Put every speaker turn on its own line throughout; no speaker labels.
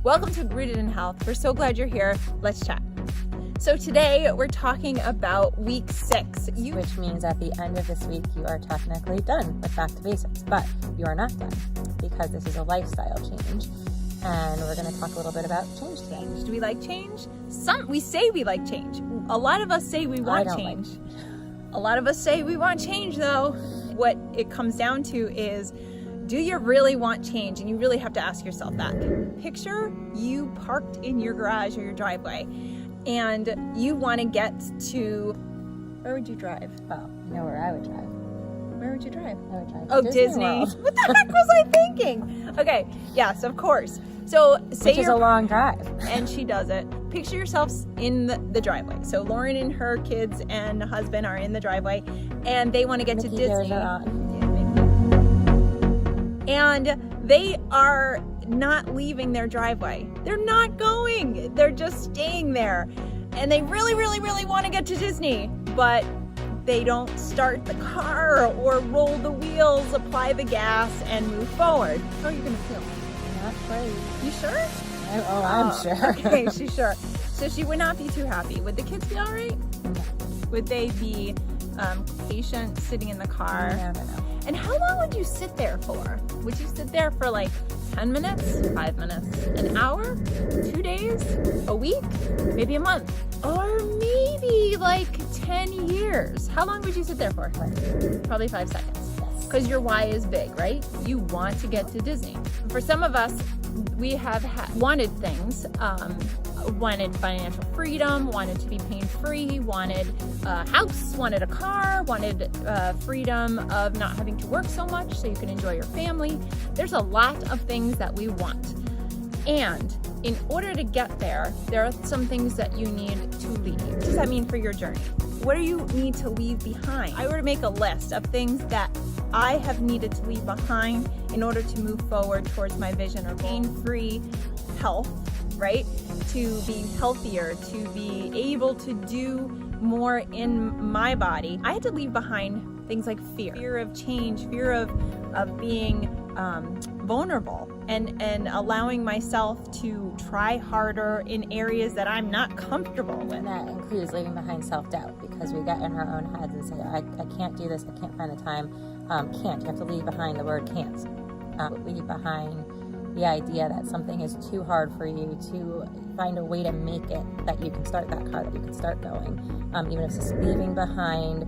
Welcome to Rooted in Health. We're so glad you're here. Let's chat. So today we're talking about week 6.
Which means at the end of this week, you are technically done with Back to Basics, but you are not done because this is a lifestyle change. And we're going to talk a little bit about change today.
Do we like change? We say we like change. A lot of us say we want change. A lot of us say we want change though. What it comes down to is, do you really want change? And you really have to ask yourself that. Picture you parked in your garage or your driveway and you want to get to, where would you drive?
Well, you know where I would drive.
Where would you drive?
I would drive
Oh,
to
Disney.
World.
What the heck was I thinking? Okay, yes, of course. So say
Which is a long drive.
And she does it. Picture yourselves in the driveway. So Lauren and her kids and husband are in the driveway and they want to get
Mickey
to Disney.
Bears are on.
And they are not leaving their driveway. They're not going. They're just staying there. And they really, really, really want to get to Disney, but they don't start the car or roll the wheels, apply the gas, and move forward. How are you going to feel?
Not quite.
You sure?
I'm sure.
Okay, she's sure. So she would not be too happy. Would the kids be all right? Would they be patient sitting in the car?
I don't know.
And how long would you sit there for? Would you sit there for like 10 minutes, 5 minutes, an hour, 2 days, a week, maybe a month, or maybe like 10 years? How long would you sit there for? Probably 5 seconds. Because your why is big, right? You want to get to Disney. For some of us, we have wanted things, wanted financial freedom, wanted to be pain-free, wanted a house, wanted a car, wanted freedom of not having to work so much so you can enjoy your family. There's a lot of things that we want. And in order to get there, there are some things that you need to leave. What does that mean for your journey? What do you need to leave behind? I were to make a list of things that I have needed to leave behind in order to move forward towards my vision or pain-free health, right? To be healthier, to be able to do more in my body. I had to leave behind things like fear of change, fear of being vulnerable, and allowing myself to try harder in areas that I'm not comfortable with.
And that includes leaving behind self-doubt, because we get in our own heads and say, I can't do this, I can't find the time. Can't. You have to leave behind the word can't. Leave behind the idea that something is too hard for you, to find a way to make it, that you can start that car, that you can start going. Even if it's just leaving behind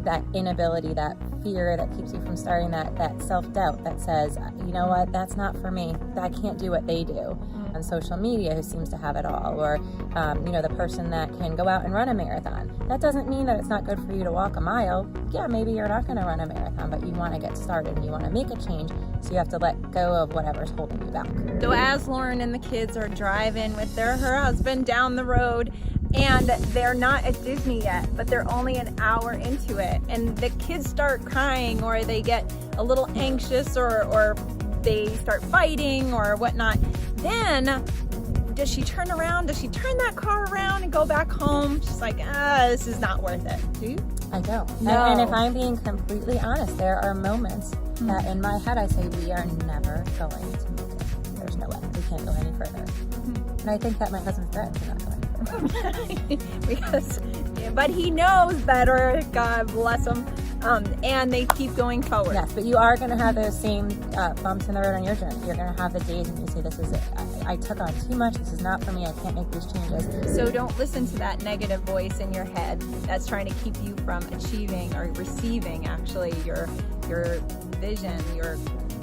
that inability, that fear that keeps you from starting, that self-doubt that says, you know what, that's not for me. I can't do what they do on social media, who seems to have it all. Or, the person that can go out and run a marathon. That doesn't mean that it's not good for you to walk a mile. Yeah, maybe you're not going to run a marathon, but you want to get started and you want to make a change. So you have to let go of whatever's holding you back.
So as Lauren and the kids are driving with her husband down the road, and they're not at Disney yet, but they're only an hour into it, and the kids start crying, or they get a little anxious, or they start fighting or whatnot, then does she turn around? Does she turn that car around and go back home? She's like, this is not worth it. Do you?
I don't.
No.
And if I'm being completely honest, there are moments that in my head I say, we are never going to make it. There's no way. We can't go any further. And I think that my husband's right. We're not going further.
But he knows better, God bless him, and they keep going forward.
Yes, but you are going to have those same bumps in the road on your journey. You're going to have the days when you say, this is it. I took on too much. This is not for me. I can't make these changes.
So don't listen to that negative voice in your head that's trying to keep you from achieving or receiving actually your vision,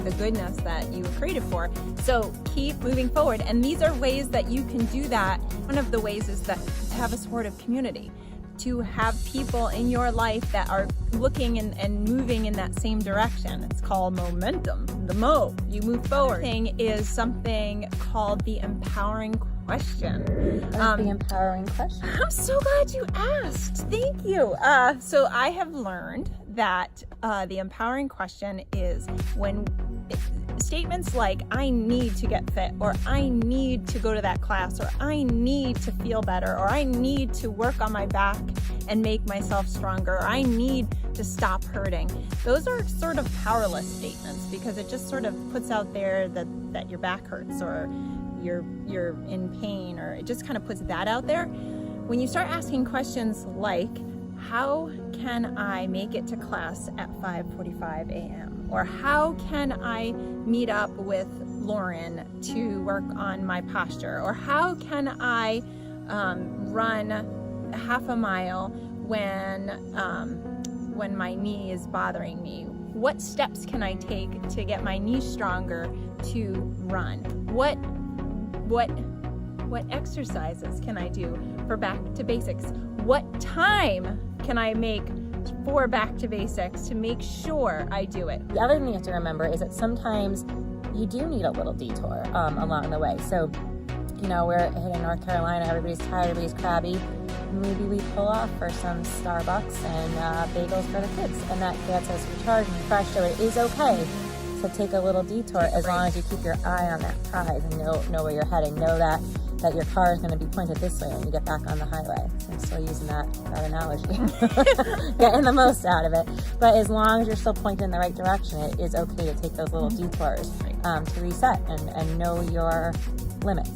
the goodness that you were created for. So keep moving forward. And these are ways that you can do that. One of the ways is that to have a supportive community, to have people in your life that are looking and moving in that same direction. It's called momentum, the mo, you move forward. The thing is something called the empowering question.
The empowering question.
I'm so glad you asked. Thank you. So I have learned that the empowering question is when statements like, I need to get fit, or I need to go to that class, or I need to feel better, or I need to work on my back and make myself stronger, or I need to stop hurting. Those are sort of powerless statements because it just sort of puts out there that your back hurts, or you're in pain, or it just kind of puts that out there. When you start asking questions like, how can I make it to class at 5:45 a.m.? Or how can I meet up with Lauren to work on my posture? Or how can I run half a mile when my knee is bothering me? What steps can I take to get my knee stronger to run? What exercises can I do for back to basics? What time can I make for back to basics to make sure I do it?
The other thing you have to remember is that sometimes you do need a little detour along the way. So, we're in North Carolina, everybody's tired, everybody's crabby. Maybe we pull off for some Starbucks and bagels for the kids, and that gets us recharged and fresh. So it is okay to take a little detour as long as you keep your eye on that prize and know where you're heading. Know that your car is going to be pointed this way when you get back on the highway. So I'm still using that analogy, getting the most out of it. But as long as you're still pointed in the right direction, it is okay to take those little detours to reset and know your limits.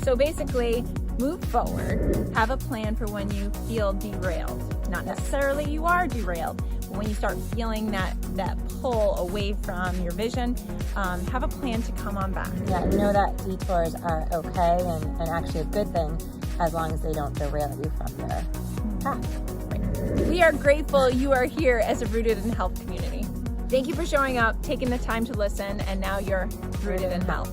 So basically, move forward, have a plan for when you feel derailed. Not necessarily you are derailed, but when you start feeling that pull away from your vision, have a plan to come on back.
Yeah, know that detours are okay and actually a good thing as long as they don't derail you from your path.
We are grateful you are here as a Rooted in Health community. Thank you for showing up, taking the time to listen, and now you're Rooted in Health.